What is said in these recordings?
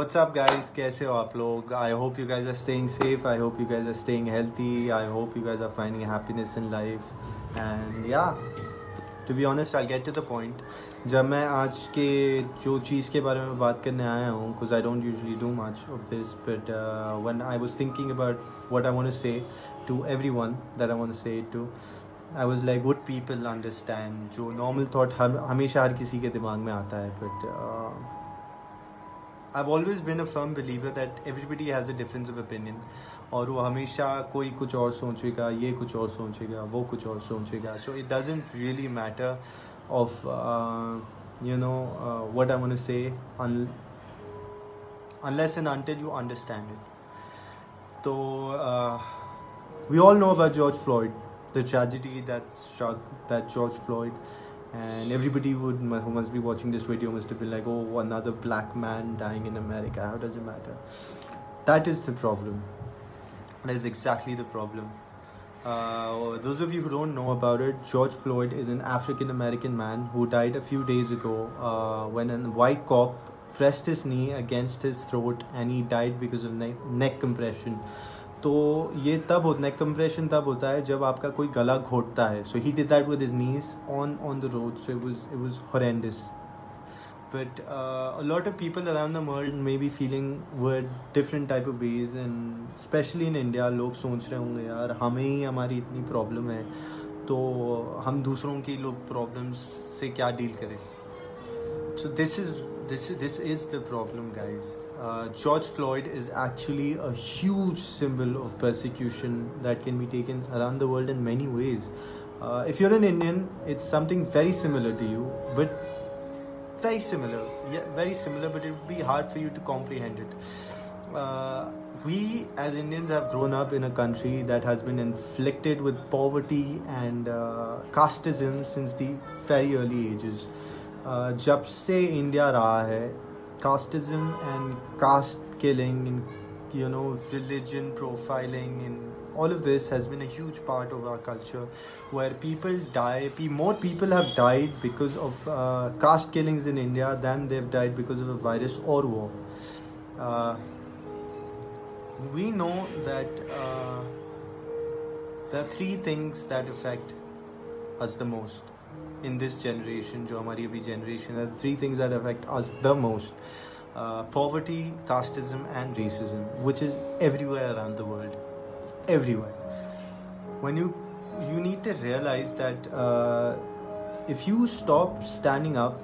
What's up guys, कैसे हो आप लोग? I hope you guys are staying safe, I hope you guys are staying healthy, I hope you guys are finding happiness in life. And yeah, to be honest, I'll get to the point. जब मैं आज के जो चीज़ के बारे में बात करने आया हूँ, because I don't usually do much of this, but when I was thinking about what I want to say to everyone that I want to say it to, I was like, would people understand? जो normal thought हमेशा हर किसी के दिमाग में आता है, but I've always been a firm believer that everybody has a difference of opinion और वो हमेशा कोई कुछ और सोचेगा, ये कुछ और सोचेगा, वो कुछ और सोचेगा. So it doesn't really matter of what I want to say unless and until you understand it. So we all know about George Floyd, the tragedy that struck that George Floyd. And everybody who must be watching this video must have been like, oh, another black man dying in America. How does it matter? That is the problem. That is exactly the problem. Those of you who don't know about it, George Floyd is an African-American man who died a few days ago when a white cop pressed his knee against his throat and he died because of neck compression. तो ये तब neck compression तब होता है जब आपका कोई गला घोटता है. So he did that with his knees on the road. So it was horrendous. But a lot of people around the world may be feeling were different type of ways, and especially in India, लोग सोच रहे होंगे यार हमें ही हमारी इतनी problem है तो हम दूसरों की लोग problems से क्या deal करें. So this is the problem, guys. George Floyd is actually a huge symbol of persecution that can be taken around the world in many ways. If you're an Indian, it's something very similar to you, but very similar, but it would be hard for you to comprehend it. We as Indians have grown up in a country that has been inflicted with poverty and casteism since the very early ages. जब से India रहा है, casteism and caste killing and religion profiling and all of this has been a huge part of our culture, where people die. More people have died because of caste killings in India than they've died because of a virus or war. We know that there are three things that affect us the most in this generation, जो हमारी अभी generation है. Three things that affect us the most: poverty, casteism, and racism, which is everywhere around the world, everywhere. When you need to realize that if you stop standing up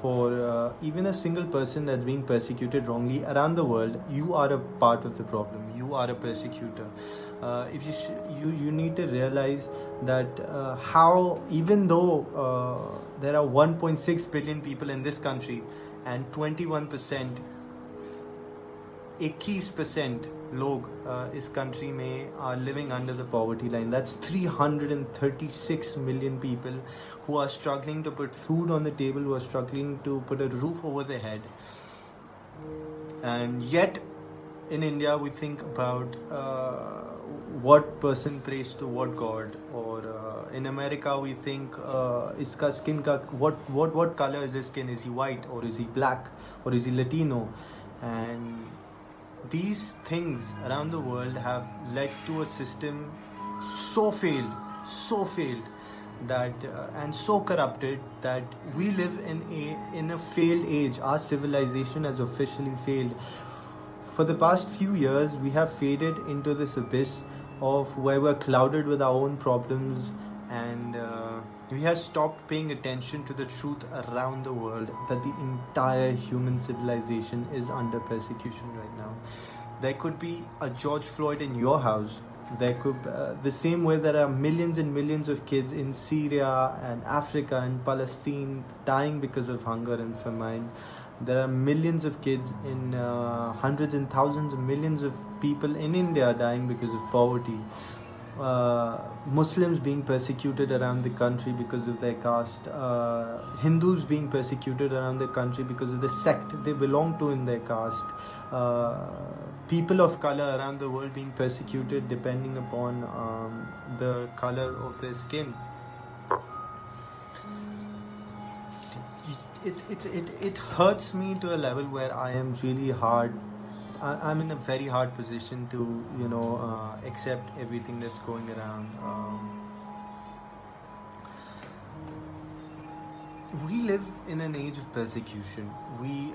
for even a single person that's being persecuted wrongly around the world, you are a part of the problem. You are a persecutor. If you need to realize that how, even though there are 1.6 billion people in this country and 21%, 21% लोग इस country में are living under the poverty line. That's 336 million people who are struggling to put food on the table, who are struggling to put a roof over their head. And yet in India we think about what person prays to what god, or in America we think iska skin ka what color is his skin, is he white or is he black or is he Latino. And these things around the world have led to a system so failed that and so corrupted that we live in a failed age. Our civilization has officially failed. For the past few years, we have faded into this abyss of where we're clouded with our own problems, and we have stopped paying attention to the truth around the world, that the entire human civilization is under persecution right now. There could be a George Floyd in your house. There could the same way there are millions and millions of kids in Syria and Africa and Palestine dying because of hunger and famine. There are millions of kids in hundreds and thousands of millions of people in India dying because of poverty. Muslims being persecuted around the country because of their caste. Hindus being persecuted around the country because of the sect they belong to in their caste. People of color around the world being persecuted depending upon the color of their skin. it hurts me to a level where I am really hard. I'm in a very hard position to accept everything that's going around. We live in an age of persecution. We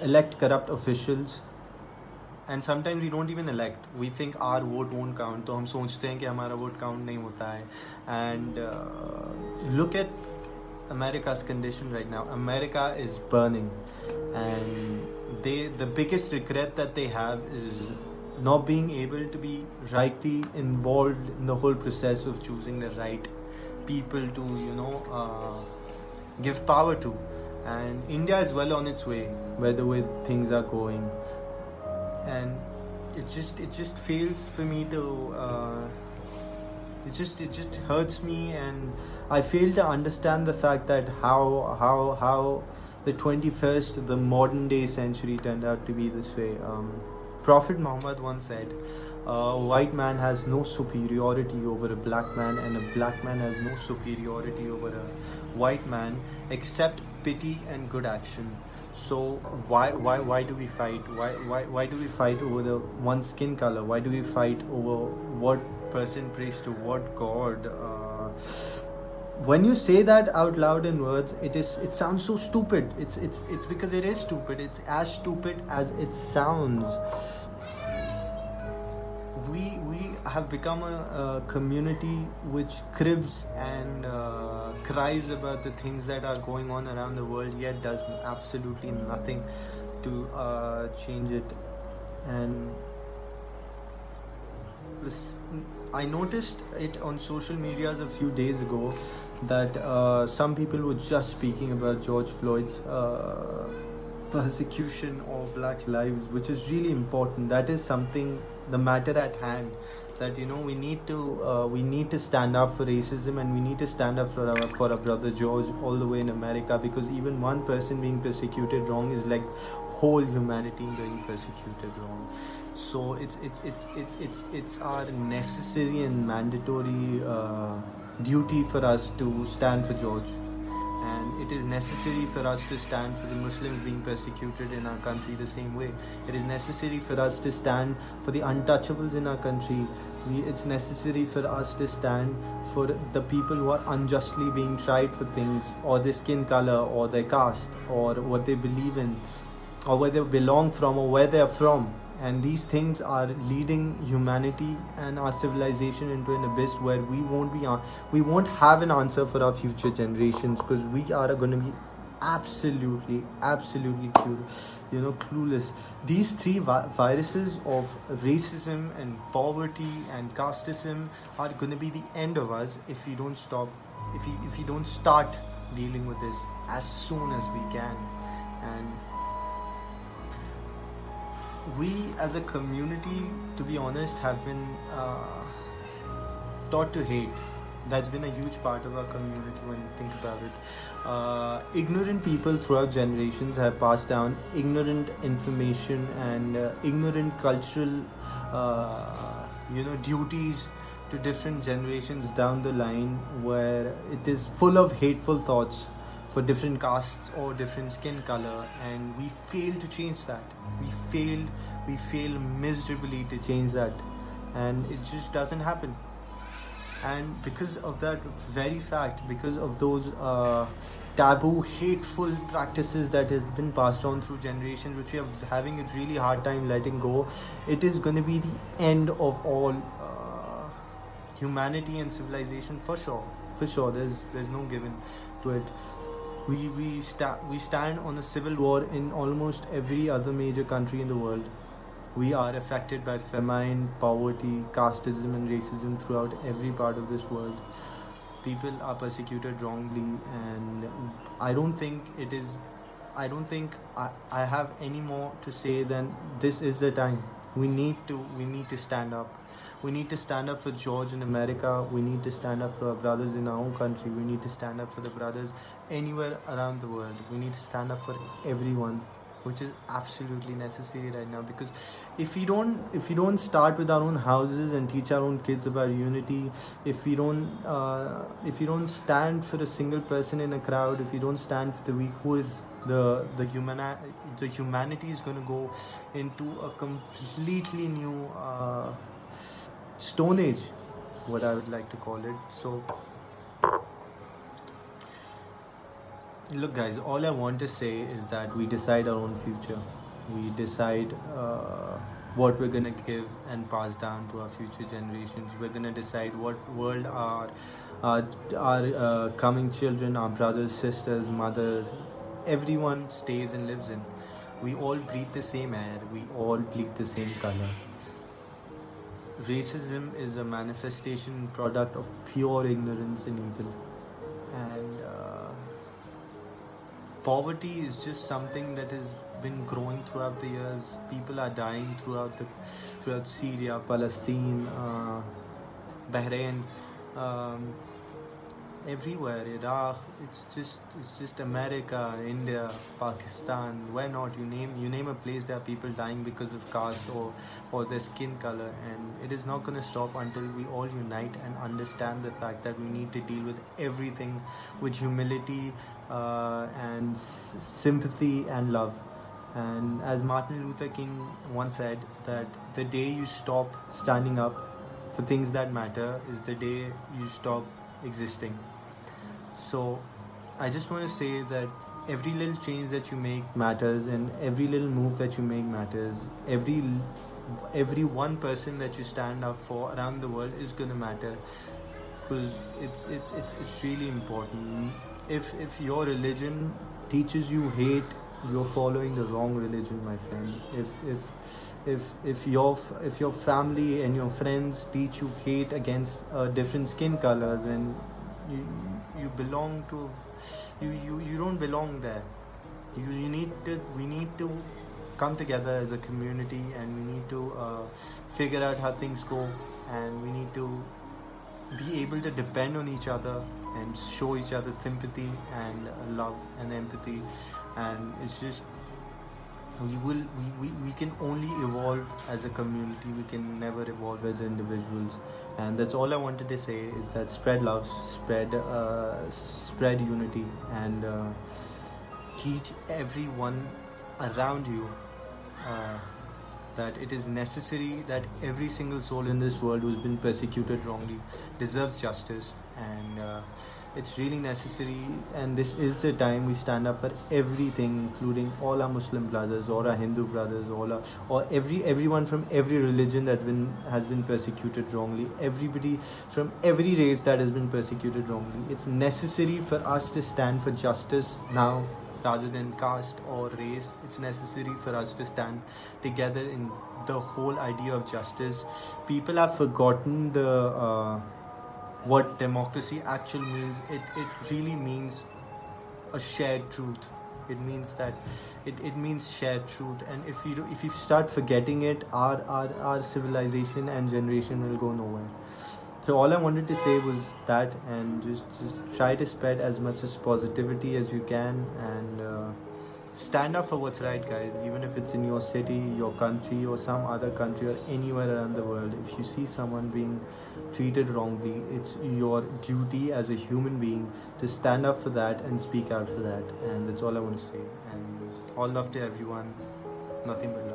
elect corrupt officials, and sometimes we don't even elect. We think our vote won't count, तो हम सोचते हैं कि हमारा vote count नहीं होता है. And look at America's condition right now. America is burning, and the biggest regret that they have is not being able to be rightly involved in the whole process of choosing the right people to give power to. And India is well on its way where the way things are going, and it just fails for me to it just hurts me, and I fail to understand the fact that how the 21st, the modern day century, turned out to be this way. Prophet Muhammad once said, a white man has no superiority over a black man, and a black man has no superiority over a white man except pity and good action. So why do we fight? Why do we fight over the one skin color? Why do we fight over what person prays to what God? When you say that out loud in words, it sounds so stupid. It's because it is stupid. It's as stupid as it sounds. We have become a community which cribs and cries about the things that are going on around the world, yet does absolutely nothing to change it. And I noticed it on social media a few days ago that some people were just speaking about George Floyd's persecution of black lives, which is really important. That is something, the matter at hand, that we need to stand up for racism, and we need to stand up for our brother George all the way in America, because even one person being persecuted wrong is like whole humanity being persecuted wrong. So it's our necessary and mandatory duty for us to stand for George. And it is necessary for us to stand for the Muslims being persecuted in our country the same way. It is necessary for us to stand for the untouchables in our country. It's necessary for us to stand for the people who are unjustly being tried for things, or their skin color, or their caste, or what they believe in, or where they belong from, or where they are from. And these things are leading humanity and our civilization into an abyss where we won't have an answer for our future generations, because we are going to be absolutely clueless. These three viruses of racism and poverty and casteism are going to be the end of us if we don't stop, if we don't start dealing with this as soon as we can. And we as a community, to be honest, have been taught to hate. That's been a huge part of our community when you think about it. Ignorant people throughout generations have passed down ignorant information and ignorant cultural duties to different generations down the line, where it is full of hateful thoughts for different castes or different skin color, and we fail to change that. We fail miserably to change that, and it just doesn't happen. And because of that very fact, because of those taboo, hateful practices that has been passed on through generations, which we are having a really hard time letting go, it is going to be the end of all humanity and civilization for sure. There's no given to it. We stand on a civil war in almost every other major country in the world. We are affected by famine, poverty, casteism and racism throughout every part of this world. People are persecuted wrongly, and I don't think I have any more to say than this is the time. We need to stand up. We need to stand up for George in America. We need to stand up for our brothers in our own country. We need to stand up for the brothers anywhere around the world. We need to stand up for everyone. which is absolutely necessary right now. Because if we don't start with our own houses and teach our own kids about unity, if we don't stand for a single person in a crowd, if we don't stand for the weak, who is the humanity is going to go into a completely new stone age, what I would like to call it. So look, guys, all I want to say is that we decide our own future. We decide what we're going to give and pass down to our future generations. We're going to decide what world our coming children, our brothers, sisters, mothers, everyone stays and lives in. We all breathe the same air. We all bleed the same color. Racism is a manifestation product of pure ignorance and evil. And poverty is just something that has been growing throughout the years. People are dying throughout Syria, Palestine, Bahrain, everywhere, Iraq. It's just America, India, Pakistan. Where not? You name a place, there are people dying because of caste or their skin color, and it is not going to stop until we all unite and understand the fact that we need to deal with everything with humility and sympathy and love. And as Martin Luther King once said, that the day you stop standing up for things that matter is the day you stop existing. So I just want to say that every little change that you make matters, and every little move that you make matters. Every one person that you stand up for around the world is going to matter, because it's really important. If your religion teaches you hate, you're following the wrong religion, my friend. If your family and your friends teach you hate against a different skin color, then you belong to you don't belong there. We need to come together as a community, and we need to figure out how things go, and we need to be able to depend on each other and show each other sympathy and love and empathy. And it's just we can only evolve as a community. We can never evolve as individuals. And that's all I wanted to say, is that spread love, spread unity, and teach everyone around you that it is necessary, that every single soul in this world who's been persecuted wrongly deserves justice. And it's really necessary, and this is the time we stand up for everything, including all our Muslim brothers, or our Hindu brothers, or everyone from every religion that has been persecuted wrongly, everybody from every race that has been persecuted wrongly. It's necessary for us to stand for justice now, rather than caste or race. It's necessary for us to stand together in the whole idea of justice. People have forgotten what democracy actually means. It really means a shared truth. It means that it means shared truth. And if you start forgetting it, our civilization and generation will go nowhere. So all I wanted to say was that, and just try to spread as much as positivity as you can, and stand up for what's right, guys. Even if it's in your city, your country, or some other country, or anywhere around the world, if you see someone being treated wrongly, it's your duty as a human being to stand up for that and speak out for that. And that's all I want to say. And all love to everyone. Nothing but